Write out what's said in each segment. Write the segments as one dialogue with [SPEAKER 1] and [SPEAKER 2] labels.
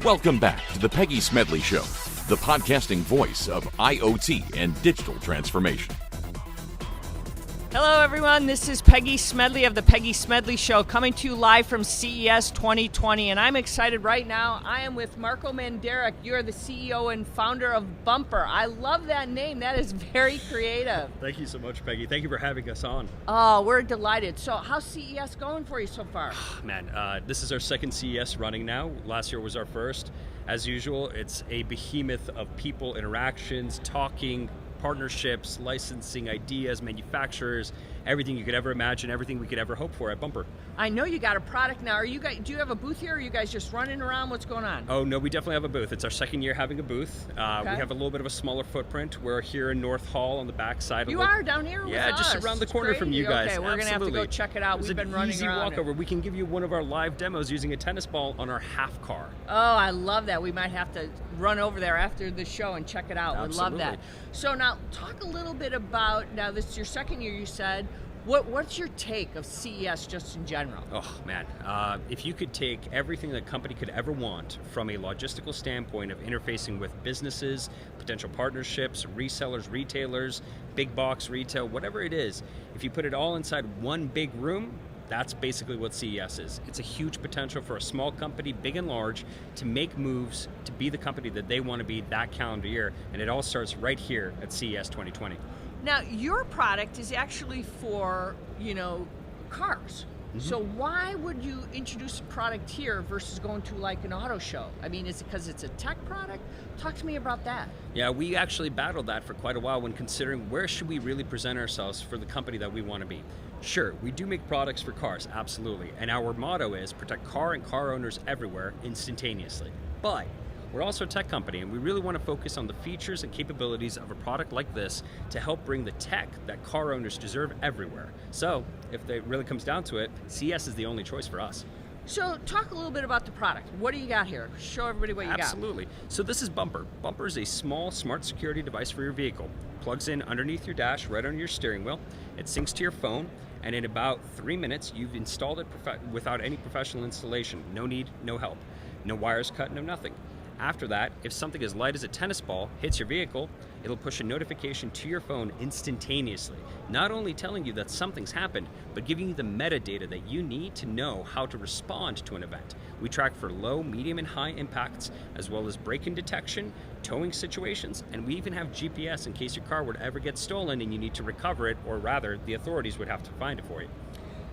[SPEAKER 1] Welcome back to the Peggy Smedley Show, the podcasting voice of IoT and digital transformation.
[SPEAKER 2] Hello, everyone. This is Peggy Smedley of the Peggy Smedley Show, coming to you live from CES 2020, and I'm excited right now. I am with Marko Mandric. You're the CEO and founder of Bumper. I love that name. That is very creative.
[SPEAKER 3] Thank you so much, Peggy. Thank you for having us on.
[SPEAKER 2] Oh, we're delighted. So how's CES going for you so far?
[SPEAKER 3] Man, this is our second CES running now. Last year was our first. As usual, it's a behemoth of people, interactions, talking, partnerships, licensing, ideas, manufacturers, everything you could ever imagine, everything we could ever hope for at Bumper.
[SPEAKER 2] I know you got a product now. Do you have a booth here, or are you guys just running around? What's going on?
[SPEAKER 3] Oh, no, we definitely have a booth. It's our second year having a booth. We have a little bit of a smaller footprint. We're here in North Hall on the back side.
[SPEAKER 2] You are down here with us?
[SPEAKER 3] Yeah, just around the corner from you guys.
[SPEAKER 2] Okay, we're going to have to go check it out. We've been running around.
[SPEAKER 3] Easy walkover. We can give you one of our live demos using a tennis ball on our half car.
[SPEAKER 2] Oh, I love that. We might have to run over there after the show and check it out.
[SPEAKER 3] Absolutely.
[SPEAKER 2] We love that. So now, talk a little bit about, now this is your second year, you said. What's your take of CES just in general?
[SPEAKER 3] Oh, man. If you could take everything that a company could ever want from a logistical standpoint of interfacing with businesses, potential partnerships, resellers, retailers, big box retail, whatever it is, if you put it all inside one big room, that's basically what CES is. It's a huge potential for a small company, big and large, to make moves, to be the company that they want to be that calendar year, and it all starts right here at CES 2020.
[SPEAKER 2] Now, your product is actually for, cars. Mm-hmm. So why would you introduce a product here versus going to like an auto show? I mean, is it because it's a tech product? Talk to me about that.
[SPEAKER 3] Yeah, we actually battled that for quite a while when considering where should we really present ourselves for the company that we want to be. Sure, we do make products for cars, absolutely. And our motto is protect car and car owners everywhere instantaneously. But we're also a tech company, and we really want to focus on the features and capabilities of a product like this to help bring the tech that car owners deserve everywhere. So, if it really comes down to it, CES is the only choice for us.
[SPEAKER 2] So, talk a little bit about the product. What do you got here? Show everybody what you got.
[SPEAKER 3] Absolutely. So this is Bumper. Bumper is a small, smart security device for your vehicle. Plugs in underneath your dash, right on your steering wheel. It syncs to your phone, and in about 3 minutes, you've installed it without any professional installation. No need, no help. No wires cut, no nothing. After that, if something as light as a tennis ball hits your vehicle, it'll push a notification to your phone instantaneously, not only telling you that something's happened, but giving you the metadata that you need to know how to respond to an event. We track for low, medium, and high impacts, as well as break-in detection, towing situations, and we even have GPS in case your car would ever get stolen and you need to recover it, or rather, the authorities would have to find it for you.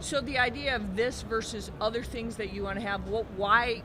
[SPEAKER 2] So the idea of this versus other things that you want to have, why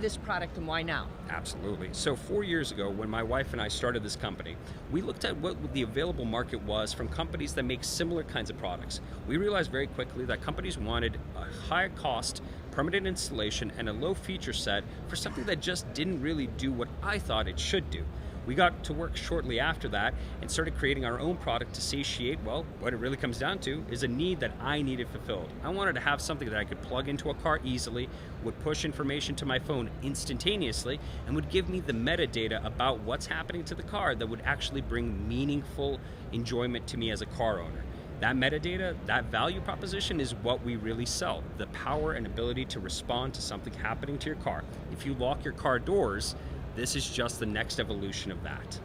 [SPEAKER 2] this product and why now?
[SPEAKER 3] Absolutely. So 4 years ago, when my wife and I started this company, we looked at what the available market was from companies that make similar kinds of products. We realized very quickly that companies wanted a high cost, permanent installation, and a low feature set for something that just didn't really do what I thought it should do. We got to work shortly after that and started creating our own product to satiate, well, what it really comes down to is a need that I needed fulfilled. I wanted to have something that I could plug into a car easily, would push information to my phone instantaneously, and would give me the metadata about what's happening to the car that would actually bring meaningful enjoyment to me as a car owner. That metadata, that value proposition is what we really sell, the power and ability to respond to something happening to your car. If you lock your car doors, this is just the next evolution of that.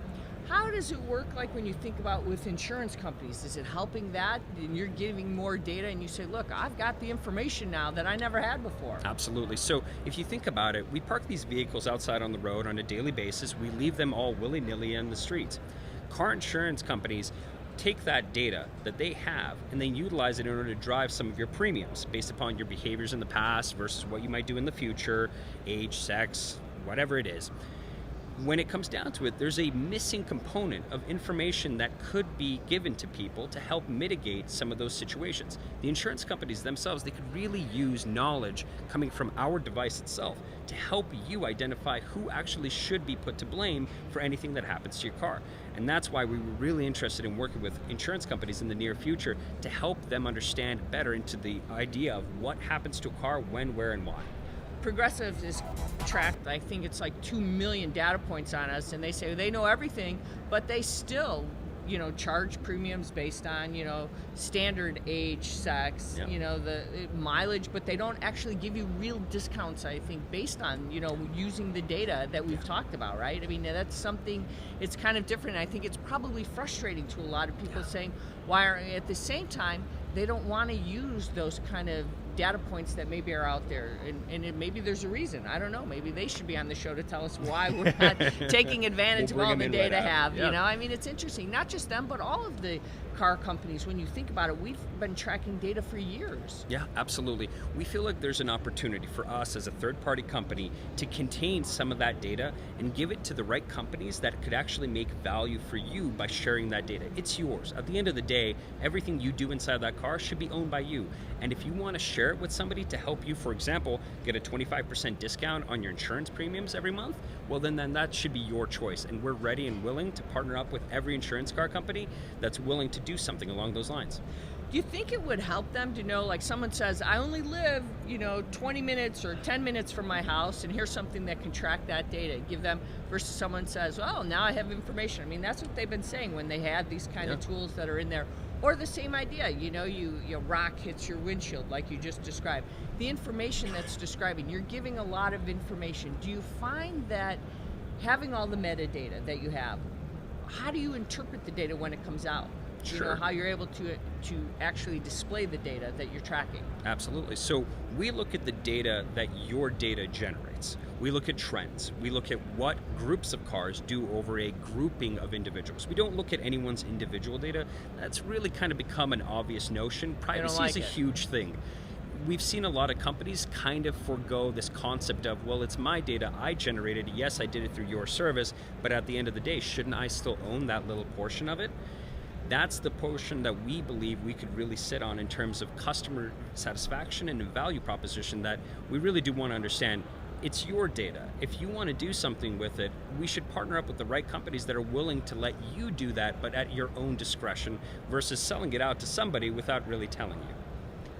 [SPEAKER 2] How does it work like when you think about with insurance companies? Is it helping that and you're giving more data and you say, look, I've got the information now that I never had before?
[SPEAKER 3] Absolutely. So if you think about it, we park these vehicles outside on the road on a daily basis. We leave them all willy-nilly in the streets. Car insurance companies take that data that they have and then utilize it in order to drive some of your premiums based upon your behaviors in the past versus what you might do in the future, age, sex, whatever it is. When it comes down to it, there's a missing component of information that could be given to people to help mitigate some of those situations. The insurance companies themselves, they could really use knowledge coming from our device itself to help you identify who actually should be put to blame for anything that happens to your car. And that's why we were really interested in working with insurance companies in the near future to help them understand better into the idea of what happens to a car, when, where, and why.
[SPEAKER 2] Progressive is tracked, I think it's like 2 million data points on us, and they say they know everything, but they still charge premiums based on, standard age, sex,
[SPEAKER 3] Yeah.
[SPEAKER 2] the mileage, but they don't actually give you real discounts, I think, based on, using the data that we've talked about, right? I mean, that's something, it's kind of different. I think it's probably frustrating to a lot of people saying, why are, at the same time, they don't want to use those kind of data points that maybe are out there, and maybe there's a reason. I don't know. Maybe they should be on the show to tell us why we're not taking advantage of all the data have.
[SPEAKER 3] Yeah.
[SPEAKER 2] I mean, it's interesting. Not just them, but all of the car companies. When you think about it, we've been tracking data for years.
[SPEAKER 3] Yeah, absolutely. We feel like there's an opportunity for us as a third-party company to contain some of that data and give it to the right companies that could actually make value for you by sharing that data. It's yours. At the end of the day, everything you do inside that car should be owned by you. And if you want to share it with somebody to help you, for example, get a 25% discount on your insurance premiums every month, well then that should be your choice. And we're ready and willing to partner up with every insurance car company that's willing to do something along those lines.
[SPEAKER 2] Do you think it would help them to know, like someone says, I only live, 20 minutes or 10 minutes from my house, and here's something that can track that data, give them, versus someone says, oh, now I have information. I mean, that's what they've been saying when they had these kind of tools that are in there. Or the same idea, your rock hits your windshield like you just described. The information that's describing, you're giving a lot of information. Do you find that having all the metadata that you have, how do you interpret the data when it comes out?
[SPEAKER 3] Sure.
[SPEAKER 2] How you're able to actually display the data that you're tracking.
[SPEAKER 3] Absolutely. So we look at the data that your data generates. We look at trends. We look at what groups of cars do over a grouping of individuals. We don't look at anyone's individual data. That's really kind of become an obvious notion. Privacy is a huge thing. We've seen a lot of companies kind of forego this concept of, well, it's my data, I generated, yes, I did it through your service, but at the end of the day, shouldn't I still own that little portion of it? That's the portion that we believe we could really sit on in terms of customer satisfaction and value proposition, that we really do want to understand. It's your data. If you want to do something with it, we should partner up with the right companies that are willing to let you do that, but at your own discretion, versus selling it out to somebody without really telling you.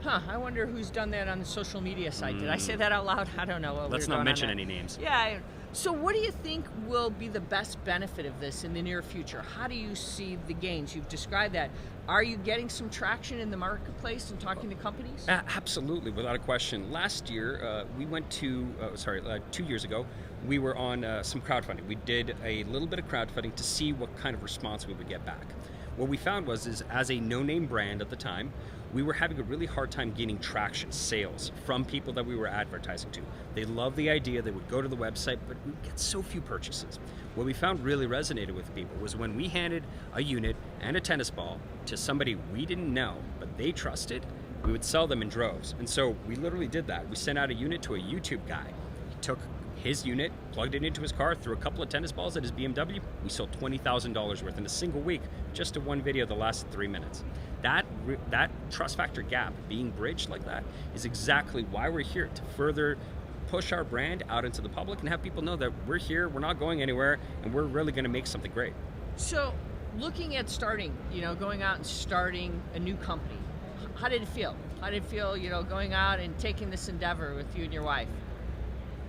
[SPEAKER 2] I wonder who's done that on the social media site. Did I say that out loud? I don't know.
[SPEAKER 3] Let's not mention any names.
[SPEAKER 2] Yeah. So what do you think will be the best benefit of this in the near future? How do you see the gains? You've described that. Are you getting some traction in the marketplace and talking to companies?
[SPEAKER 3] Absolutely, without a question. Last year, we went to, 2 years ago, we were on some crowdfunding. We did a little bit of crowdfunding to see what kind of response we would get back. What we found was as a no-name brand at the time, we were having a really hard time gaining traction, sales, from people that we were advertising to. They loved the idea, they would go to the website, but we'd get so few purchases. What we found really resonated with people was when we handed a unit and a tennis ball to somebody we didn't know, but they trusted, we would sell them in droves. And so we literally did that. We sent out a unit to a YouTube guy. He took his unit, plugged it into his car, threw a couple of tennis balls at his BMW. We sold $20,000 worth in a single week, just to one video that lasted 3 minutes. That trust factor gap being bridged like that is exactly why we're here, to further push our brand out into the public and have people know that we're here, we're not going anywhere, and we're really going to make something great.
[SPEAKER 2] So looking at starting, going out and starting a new company, how did it feel? How did it feel, going out and taking this endeavor with you and your wife?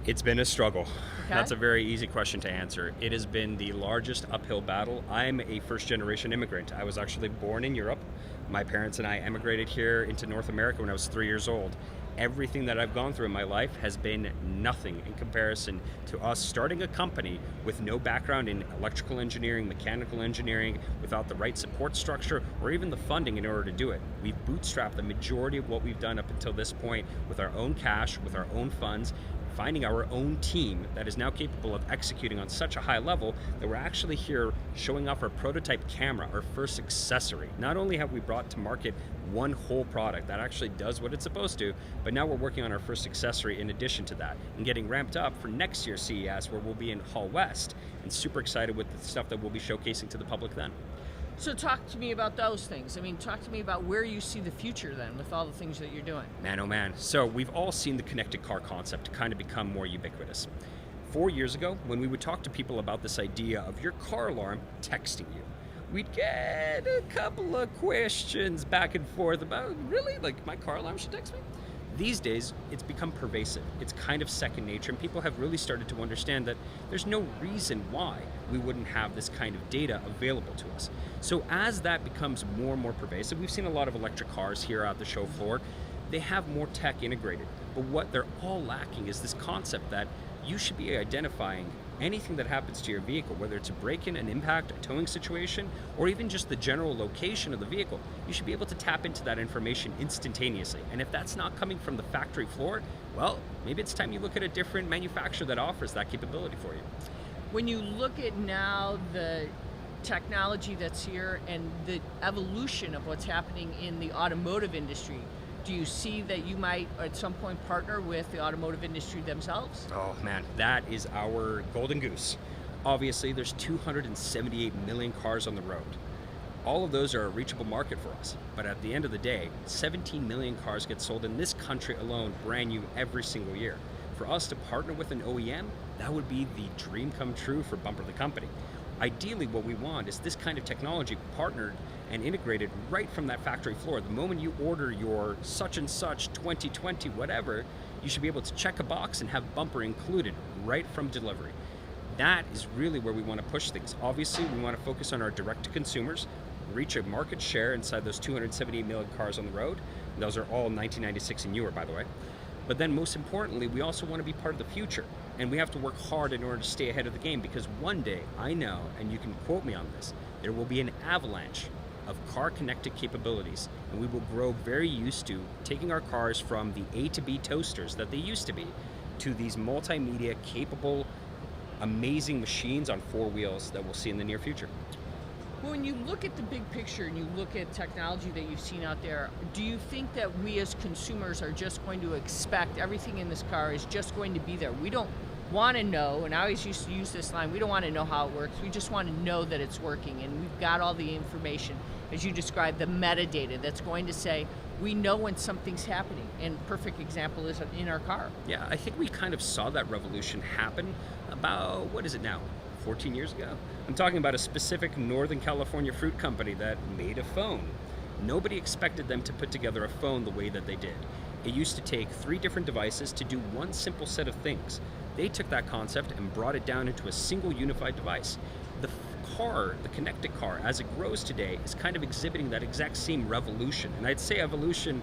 [SPEAKER 3] It's been a struggle.
[SPEAKER 2] Okay.
[SPEAKER 3] That's a very easy question to answer. It has been the largest uphill battle. I'm a first-generation immigrant. I was actually born in Europe. My parents and I emigrated here into North America when I was 3 years old. Everything that I've gone through in my life has been nothing in comparison to us starting a company with no background in electrical engineering, mechanical engineering, without the right support structure or even the funding in order to do it. We've bootstrapped the majority of what we've done up until this point with our own cash, with our own funds, finding our own team that is now capable of executing on such a high level that we're actually here showing off our prototype camera, our first accessory. Not only have we brought to market one whole product that actually does what it's supposed to, but now we're working on our first accessory in addition to that and getting ramped up for next year's CES, where we'll be in Hall West, and super excited with the stuff that we'll be showcasing to the public then.
[SPEAKER 2] So talk to me about those things. I mean, talk to me about where you see the future then with all the things that you're doing.
[SPEAKER 3] Man, oh man. So we've all seen the connected car concept kind of become more ubiquitous. 4 years ago, when we would talk to people about this idea of your car alarm texting you, we'd get a couple of questions back and forth about, really? Like, my car alarm should text me? These days, it's become pervasive. It's kind of second nature, and people have really started to understand that there's no reason why we wouldn't have this kind of data available to us. So as that becomes more and more pervasive, we've seen a lot of electric cars here at the show floor. They have more tech integrated, but what they're all lacking is this concept that you should be identifying anything that happens to your vehicle, whether it's a break-in, an impact, a towing situation, or even just the general location of the vehicle. You should be able to tap into that information instantaneously. And if that's not coming from the factory floor, well, maybe it's time you look at a different manufacturer that offers that capability for you.
[SPEAKER 2] When you look at now the technology that's here and the evolution of what's happening in the automotive industry, do you see that you might at some point partner with the automotive industry themselves?
[SPEAKER 3] Oh man, that is our golden goose. Obviously, there's 278 million cars on the road. All of those are a reachable market for us. But at the end of the day, 17 million cars get sold in this country alone, brand new every single year. For us to partner with an OEM, that would be the dream come true for Bumper the company. Ideally, what we want is this kind of technology partnered and integrated right from that factory floor. The moment you order your such and such 2020 whatever, you should be able to check a box and have Bumper included right from delivery. That is really where we want to push things. Obviously, we want to focus on our direct to consumers, reach a market share inside those 278 million cars on the road. Those are all 1996 and newer, by the way. But then most importantly, we also want to be part of the future. And we have to work hard in order to stay ahead of the game, because one day, I know, and you can quote me on this, there will be an avalanche of car connected capabilities, and we will grow very used to taking our cars from the A to B toasters that they used to be to these multimedia capable, amazing machines on four wheels that we'll see in the near future.
[SPEAKER 2] Well, when you look at the big picture and you look at technology that you've seen out there, do you think that we as consumers are just going to expect everything in this car is just going to be there? We don't want to know, and I always used to use this line, we don't want to know how it works, we just want to know that it's working, and we've got all the information, as you described, the metadata that's going to say, we know when something's happening, and perfect example is in our car.
[SPEAKER 3] Yeah, I think we kind of saw that revolution happen about, what is it now, 14 years ago? I'm talking about a specific Northern California fruit company that made a phone. Nobody expected them to put together a phone the way that they did. It used to take 3 different devices to do one simple set of things. They took that concept and brought it down into a single unified device. The car, the connected car, as it grows today, is kind of exhibiting that exact same revolution. And I'd say evolution,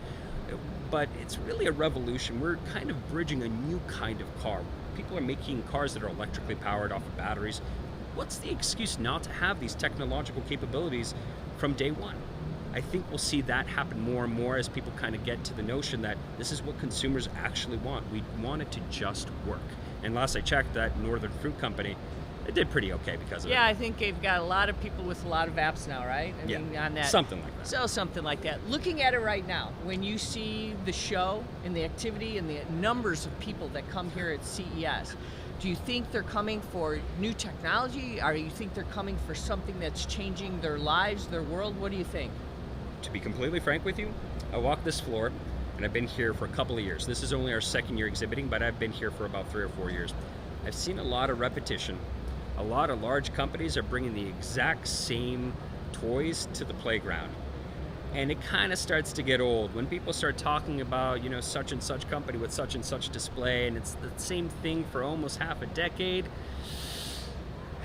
[SPEAKER 3] but it's really a revolution. We're kind of bridging a new kind of car. People are making cars that are electrically powered off of batteries. What's the excuse not to have these technological capabilities from day one? I think we'll see that happen more and more as people kind of get to the notion that this is what consumers actually want. We want it to just work. And last I checked, that Northern Fruit Company, it did pretty okay because of it.
[SPEAKER 2] Yeah, I think they've got a lot of people with a lot of apps now, right? I mean, on that.
[SPEAKER 3] Something like that.
[SPEAKER 2] So something like that. Looking at it right now, when you see the show and the activity and the numbers of people that come here at CES, do you think they're coming for new technology? Or you think they're coming for something that's changing their lives, their world? What do you think?
[SPEAKER 3] To be completely frank with you, I walk this floor, and I've been here for a couple of years. This is only our second year exhibiting, but I've been here for about 3 or 4 years. I've seen a lot of repetition. A lot of large companies are bringing the exact same toys to the playground. And it kind of starts to get old. When people start talking about, such and such company with such and such display, and it's the same thing for almost half a decade,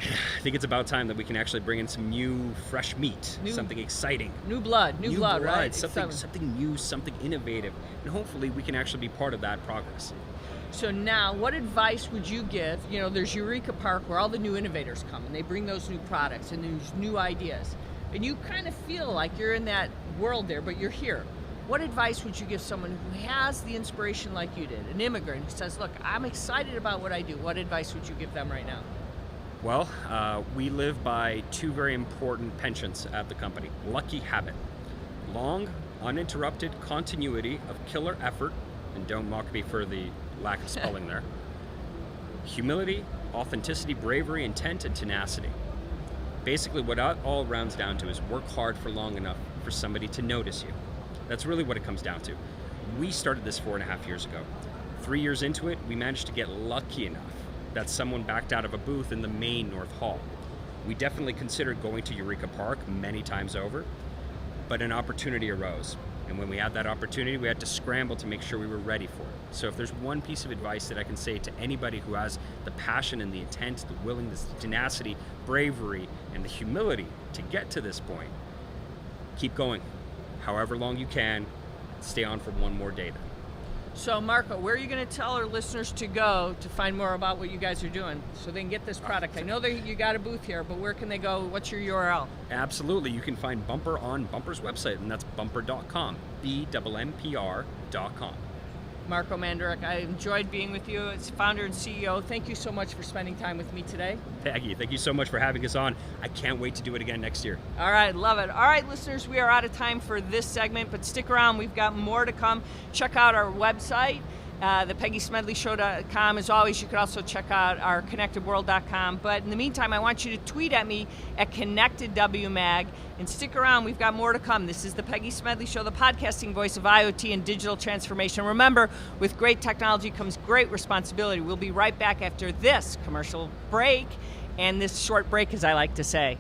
[SPEAKER 3] I think it's about time that we can actually bring in some new, fresh meat, something exciting.
[SPEAKER 2] New blood, right?
[SPEAKER 3] Something new, something innovative. And hopefully we can actually be part of that progress.
[SPEAKER 2] So now, what advice would you give? There's Eureka Park where all the new innovators come and they bring those new products and those new ideas. And you kind of feel like you're in that world there, but you're here. What advice would you give someone who has the inspiration like you did, an immigrant who says, look, I'm excited about what I do. What advice would you give them right now?
[SPEAKER 3] Well, we live by 2 very important pensions at the company. Lucky habit. Long, uninterrupted continuity of killer effort, and don't mock me for the lack of spelling there. Humility, authenticity, bravery, intent, and tenacity. Basically, what it all rounds down to is work hard for long enough for somebody to notice you. That's really what it comes down to. We started this 4.5 years ago. 3 years into it, we managed to get lucky enough that someone backed out of a booth in the main North Hall. We definitely considered going to Eureka Park many times over, but an opportunity arose. And when we had that opportunity, we had to scramble to make sure we were ready for it. So if there's one piece of advice that I can say to anybody who has the passion and the intent, the willingness, the tenacity, bravery, and the humility to get to this point, keep going. However long you can, stay on for one more day then.
[SPEAKER 2] So Marko, where are you going to tell our listeners to go to find more about what you guys are doing so they can get this product? I know that you got a booth here, but where can they go? What's your URL?
[SPEAKER 3] Absolutely. You can find Bumper on Bumper's website, and that's bumper.com, BMMPR.com.
[SPEAKER 2] Marko Mandric, I enjoyed being with you as founder and CEO. Thank you so much for spending time with me today.
[SPEAKER 3] Peggy, thank you so much for having us on. I can't wait to do it again next year.
[SPEAKER 2] All right, love it. All right, listeners, we are out of time for this segment, but stick around. We've got more to come. Check out our website, thepeggysmedleyshow.com. As always, you can also check out our connectedworld.com. But in the meantime, I want you to tweet at me at ConnectedWMag. And stick around, we've got more to come. This is the Peggy Smedley Show, the podcasting voice of IoT and digital transformation. Remember, with great technology comes great responsibility. We'll be right back after this commercial break, and this short break, as I like to say.